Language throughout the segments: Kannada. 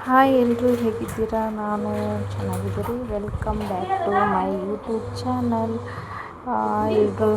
ಹಾಯ್ ಎಲ್ಲರೂ ಹೇಗಿದ್ದೀರಾ? ನಾನು ಚೆನ್ನಾಗಿದ್ದೀರಿ. Welcome back to my YouTube channel. ಎಲ್ಲರೂ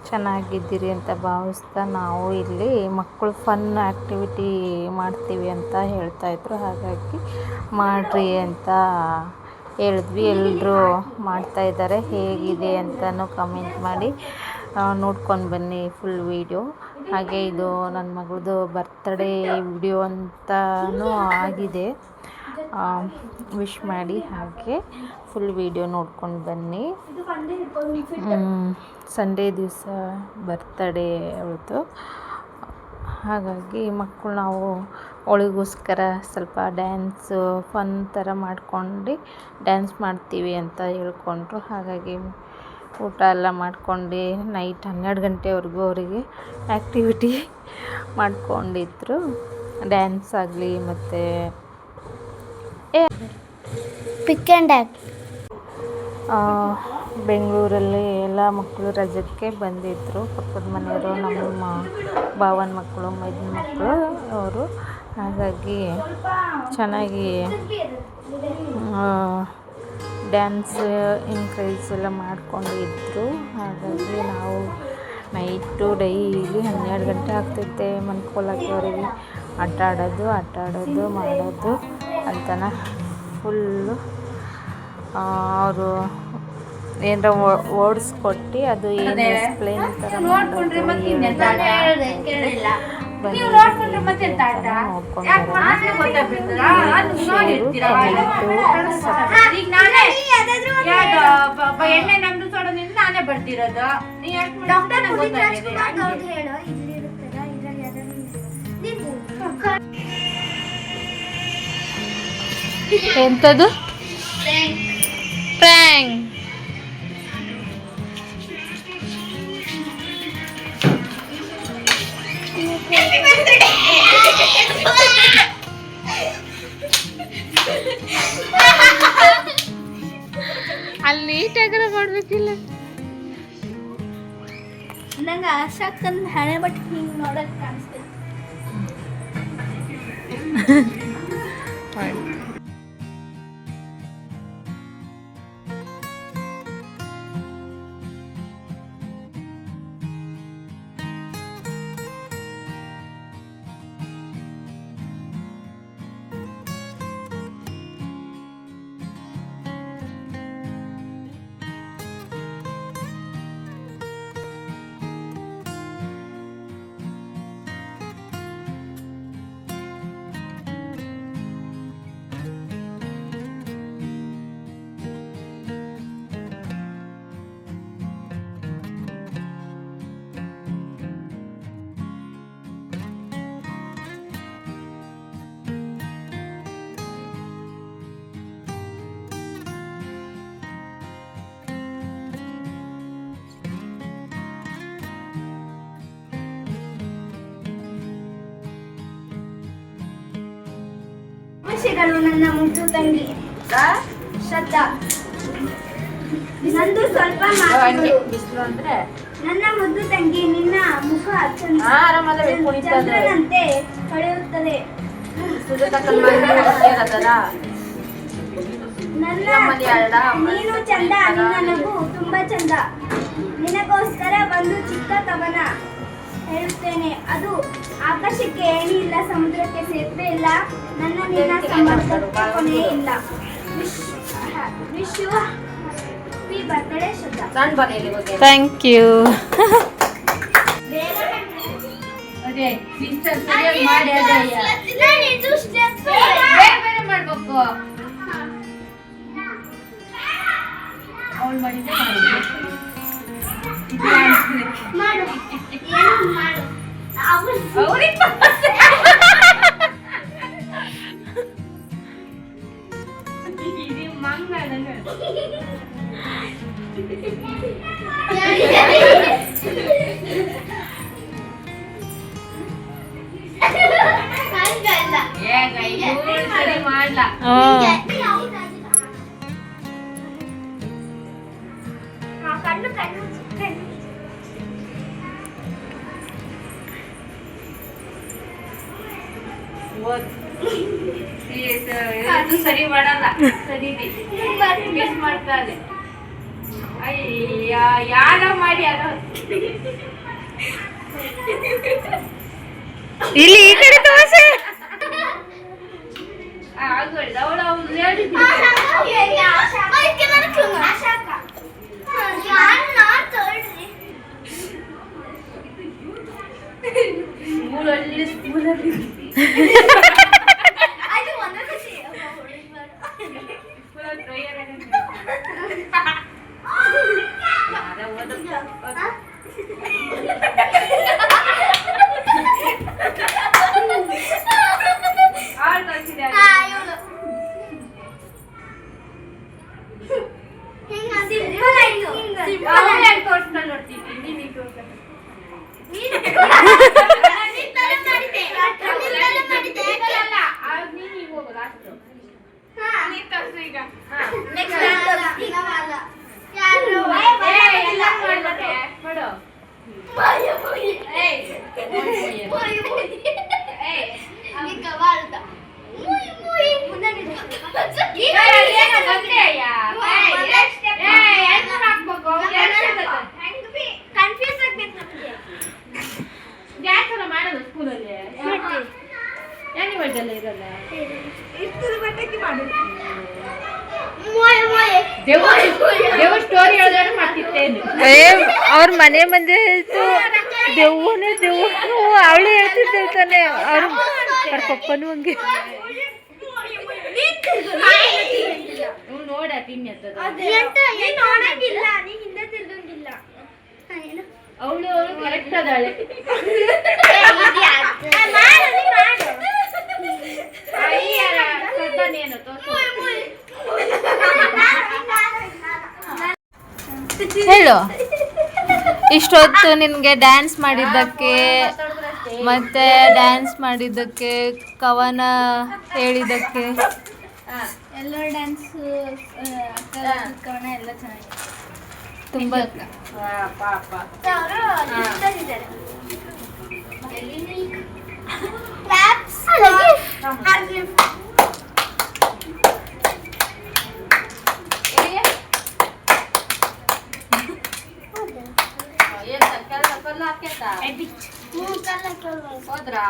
ಚೆನ್ನಾಗಿದ್ದೀರಿ ಅಂತ ಭಾವಿಸ್ತಾ, ನಾವು ಇಲ್ಲಿ ಮಕ್ಕಳು ಫನ್ ಆ್ಯಕ್ಟಿವಿಟಿ ಮಾಡ್ತೀವಿ ಅಂತ ಹೇಳ್ತಾಯಿದ್ರು. ಹಾಗಾಗಿ ಮಾಡಿರಿ ಅಂತ ಹೇಳಿದ್ವಿ. ಎಲ್ಲರೂ ಮಾಡ್ತಾಯಿದ್ದಾರೆ. ಹೇಗಿದೆ ಅಂತಲೂ ಕಮೆಂಟ್ ಮಾಡಿ ನೋಡ್ಕೊಂಡು ಬನ್ನಿ ಫುಲ್ ವೀಡಿಯೋ. ಹಾಗೆ ಇದು ನನ್ನ ಮಗಳದು ಬರ್ತ್ಡೇ ವಿಡಿಯೋ ಅಂತಲೂ ಆಗಿದೆ. ವಿಶ್ ಮಾಡಿ, ಹಾಗೆ ಫುಲ್ ವೀಡಿಯೋ ನೋಡ್ಕೊಂಡು ಬನ್ನಿ. ಸಂಡೇ ದಿವಸ ಬರ್ತ್ಡೇ ಅವಳದು. ಹಾಗಾಗಿ ಮಕ್ಕಳು ನಾವು ಅವಳಿಗೋಸ್ಕರ ಸ್ವಲ್ಪ ಡ್ಯಾನ್ಸು ಫನ್ ಥರ ಮಾಡ್ಕೊಂಡು ಡ್ಯಾನ್ಸ್ ಮಾಡ್ತೀವಿ ಅಂತ ಹೇಳ್ಕೊಂಡ್ರು. ಹಾಗಾಗಿ ಊಟ ಎಲ್ಲ ಮಾಡ್ಕೊಂಡು ನೈಟ್ 12 ಗಂಟೆವರೆಗೂ ಅವರಿಗೆ ಆ್ಯಕ್ಟಿವಿಟಿ ಮಾಡ್ಕೊಂಡಿದ್ರು. ಡ್ಯಾನ್ಸ್ ಆಗಲಿ ಮತ್ತು ಪಿಕ್ ಆ್ಯಂಡ್ ಆ್ಯಕ್ಟ್. ಬೆಂಗಳೂರಲ್ಲಿ ಎಲ್ಲ ಮಕ್ಕಳು ರಜಕ್ಕೆ ಬಂದಿದ್ದರು. ಪಕ್ಕದ ಮನೆಯವರು, ನಮ್ಮ ಭಾವನ ಮಕ್ಕಳು, ಮೈದನ ಮಕ್ಕಳು ಅವರು. ಹಾಗಾಗಿ ಚೆನ್ನಾಗಿ ಡ್ಯಾನ್ಸ್ ಇನ್ಕ್ರೈಸ್ ಎಲ್ಲ ಮಾಡ್ಕೊಂಡಿದ್ರು. ಹಾಗಾಗಿ ನಾವು ನೈಟು ಡೈಲಿ 12 ಗಂಟೆ ಆಗ್ತೈತೆ ಮನ್ಕೊಳ್ಳೋಕ್ಕೆ ಅವರಿಗೆ ಆಟ ಆಡೋದು ಮಾಡೋದು ಅಂತನ ಫುಲ್ಲು ಅವರು ಏನರ ಓಡಿಸ್ಕೊಟ್ಟು ಅದು ಏನು ಎಕ್ಸ್ಪ್ಲೇನ್ ಥರ ಮಾಡೋದು ನಾನೇ ಬರ್ತಿರೋದು. ಎಂಥದ್ದು ಪ್ರ್ಯಾಂಕ್? ಅಲ್ಲಿ ನೀಟಾಗಿ ಮಾಡ್ಬೇಕಿಲ್ಲ. ನಂಗೆ ಆಶಾಕ್ಕಂದು ಹಣೆ ಬಟ್ ಹಿಂಗೆ ನೋಡಕ್ಕೆ ಕಾಣಿಸ್ತೈತಿ. ಶುಭಾಶಯಗಳು ನನ್ನ ಮುದ್ದು ತಂಗಿ ಶ್ರದ್ಧಾ. ನಂದು ಸ್ವಲ್ಪ ಮಾತುಗಳು. ನನ್ನ ಮುದ್ದು ತಂಗಿ, ನಿನ್ನ ಮುಖ ಚಂದ್ರನಂತೆ ಹೊಳೆಯುತ್ತದೆ. ನೀನು ಚಂದ, ನಿನ್ನ ನಗು ತುಂಬಾ ಚಂದ. ನಿನಗೋಸ್ಕರ ಒಂದು ಚಿಕ್ಕ ಕವನ ಹೇಳುತ್ತೇನೆ. ಅದು ಆಕಾಶಕ್ಕೆ ಏಣಿ ಇಲ್ಲ, ಸಮುದ್ರಕ್ಕೆ ಸೇತುವೆ ಇಲ್ಲ, ನನ್ನ ನಿನ್ನ ಸಂಬಂಧಕ್ಕೆ ಕೊನೆ ಇಲ್ಲ. Wish you happy birthday Shraddha. Thank you. ಇದು ಸರಿ ಮಾಡಲ್ಲ ಸರಿ ಮಿಸ್ ಮಾಡ್ತಾರೆ ಅಯ್ಯ ಯಾರ ಮಾಡಿ ಯಾರ ಇಲ್ಲಿ ಈ ಕಡೆ ತೋರಿಸಿ. ಅವಳು ಸ್ಕೂಲಲ್ಲಿ ಮಾಡೋದು ಸ್ಕೂಲಲ್ಲಿ ಆನಿವರ್ಸಲ್ಲಿ ಇರಲ್ಲ ದೇವ್ರ ಸ್ಟೋರಿ ಹೇಳಿದ್ರೆ ಮಾಡ್ತಿತ್ತೇನು ಅವ್ರ ಮನೆ ಮಂದಿ ಹೇಳ್ತು ದೆವ್ವನೇ ದೆವ್ವ ಅವಳು ಹೇಳ್ತಿದ್ದಾನೆ. ಅವ್ರ ಪಪ್ಪನೂ ಹಂಗೆ. ನೋಡ ತಿನ್ನಿ ಅವಳು ಕರೆಕ್ಟ್ ಅದಾಳೆ. ಹೇಳು, ಇಷ್ಟೊತ್ತು ನಿನಗೆ ಡ್ಯಾನ್ಸ್ ಮಾಡಿದ್ದಕ್ಕೆ ಮತ್ತೆ ಡ್ಯಾನ್ಸ್ ಮಾಡಿದ್ದಕ್ಕೆ ಕವನ ಹೇಳಿದ್ದಕ್ಕೆ ಎಲ್ಲ ಡ್ಯಾನ್ಸ್ ಕವನ ಎಲ್ಲ ಚೆನ್ನಾಗಿದೆ ತುಂಬ ಹೋದ್ರಾ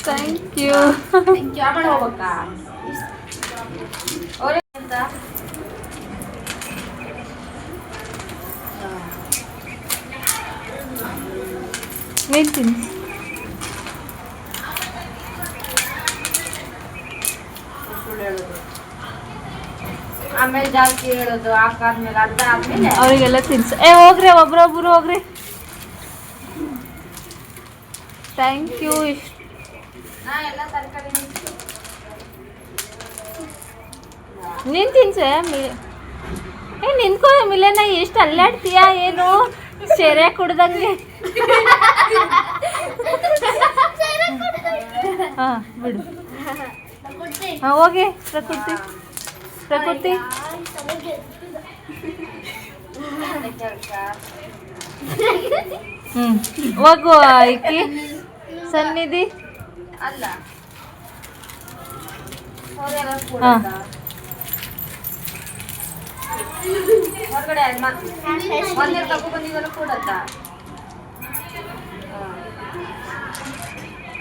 ಥ್ಯಾಂಕ್ ಯು. ಆಮೇಲೆ ಹೋಗ್ಬೇಕಾ ಅವ್ರೆ ಅಂತ ಹೇಳ್ತೀನಿ. ಆಮೇಲೆ ಜಾಸ್ತಿ ಹೇಳೋದು ಹಾಕಾದ್ಮೇಲೆ ಅರ್ಧ ಆದ್ಮೇಲೆ ಅವರಿಗೆಲ್ಲ ತಿನ್ಸು. ಹೋಗ್ರಿ, ಒಬ್ರೊಬ್ರು ಹೋಗ್ರಿ. Thank you. ನಾ ಎಲ್ಲ ತರಕಾರಿ ನೀನು ತಿನ್ಸೆ. ನಿನ್ಕೋ ಮಿಲೆನ, ಎಷ್ಟು ಅಲ್ಲಾಡ್ತೀಯ ಏನು ಸೆರೆ ಕುಡ್ದಂಗೆ. ಹಾಂ ಬಿಡು. ಹಾಂ ಹೋಗಿ ಪ್ರಕೃತಿ ಪ್ರಕೃತಿ. ಹೋಗು ಇಕ್ಕಿ ಸನ್ನಿಧಿ. ಅಲ್ಲ ಹಾಂ ಹೊರಗಡೆ ಒಂದೇ ತಗೋ ಬಂದಿದ್ದಲ್ಲ ಕೊಡತ್ತ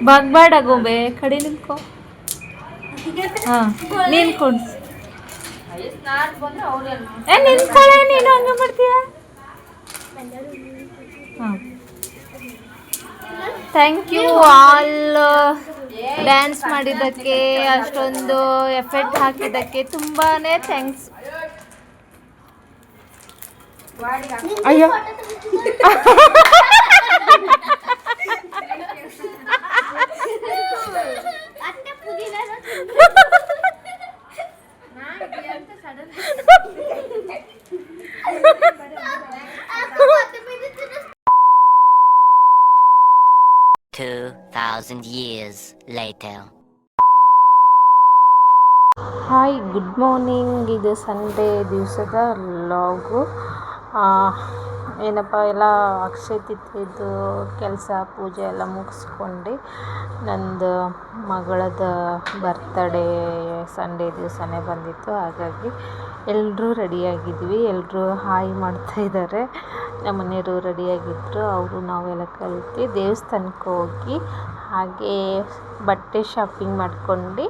ಬಾಗ್ಬೇಡ ಗೋಬೆ, ಕಡೆ ನಿಂತ್ಕೋ. ಹಾಂ ನೀನು ಕೊಡ್ಸು. ಬಂದ್ರೆ ಅವ್ರೇನು ನಿಂತ್ಕೊಳ್ಳೆ, ನೀನು ಹಂಗೆ ಮಾಡ್ತೀಯ. ಹಾಂ ಥ್ಯಾಂಕ್ ಯು ಆಲ್. ಡ್ಯಾನ್ಸ್ ಮಾಡಿದ್ದಕ್ಕೆ, ಅಷ್ಟೊಂದು ಎಫೆಕ್ಟ್ ಹಾಕಿದ್ದಕ್ಕೆ ತುಂಬಾ ಥ್ಯಾಂಕ್ಸ್. ಅಯ್ಯೋ $2,000 years later. Hi hi good morning. ಇದು ಸಂಡೇ ದಿವಸದ ಲಾಗು. ಏನಪ್ಪ ಎಲ್ಲ ಅಕ್ಷಯ ತೃತೀಯದ್ದು ಕೆಲಸ ಪೂಜೆ ಎಲ್ಲ ಮುಗಿಸ್ಕೊಂಡು ನಂದು ಮಗಳದ ಬರ್ತಡೇ ಸಂಡೇ ದಿವಸನೇ ಬಂದಿತ್ತು. ಹಾಗಾಗಿ ಎಲ್ಲರೂ ರೆಡಿಯಾಗಿದ್ವಿ. ಎಲ್ಲರೂ ಹಾಯ್ ಮಾಡ್ತಾಯಿದ್ದಾರೆ. ನಮ್ಮ ಮನೆಯವರು ರೆಡಿಯಾಗಿದ್ದರು. ಅವರು ನಾವೆಲ್ಲ ಕಲಿತು ದೇವಸ್ಥಾನಕ್ಕೆ ಹೋಗಿ ಹಾಗೆ ಬಟ್ಟೆ ಶಾಪಿಂಗ್ ಮಾಡ್ಕೊಂಡು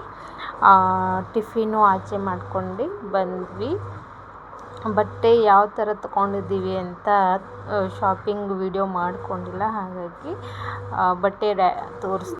ಟಿಫಿನು ಆಚೆ ಮಾಡ್ಕೊಂಡು ಬಂದ್ವಿ. ಬಟ್ಟೆ ಯಾವ ಥರ ತೊಗೊಂಡಿದ್ದೀವಿ ಅಂತ ಶಾಪಿಂಗ್ ವಿಡಿಯೋ ಮಾಡ್ಕೊಂಡಿಲ್ಲ. ಹಾಗಾಗಿ ಬಟ್ಟೆ ತೋರಿಸ್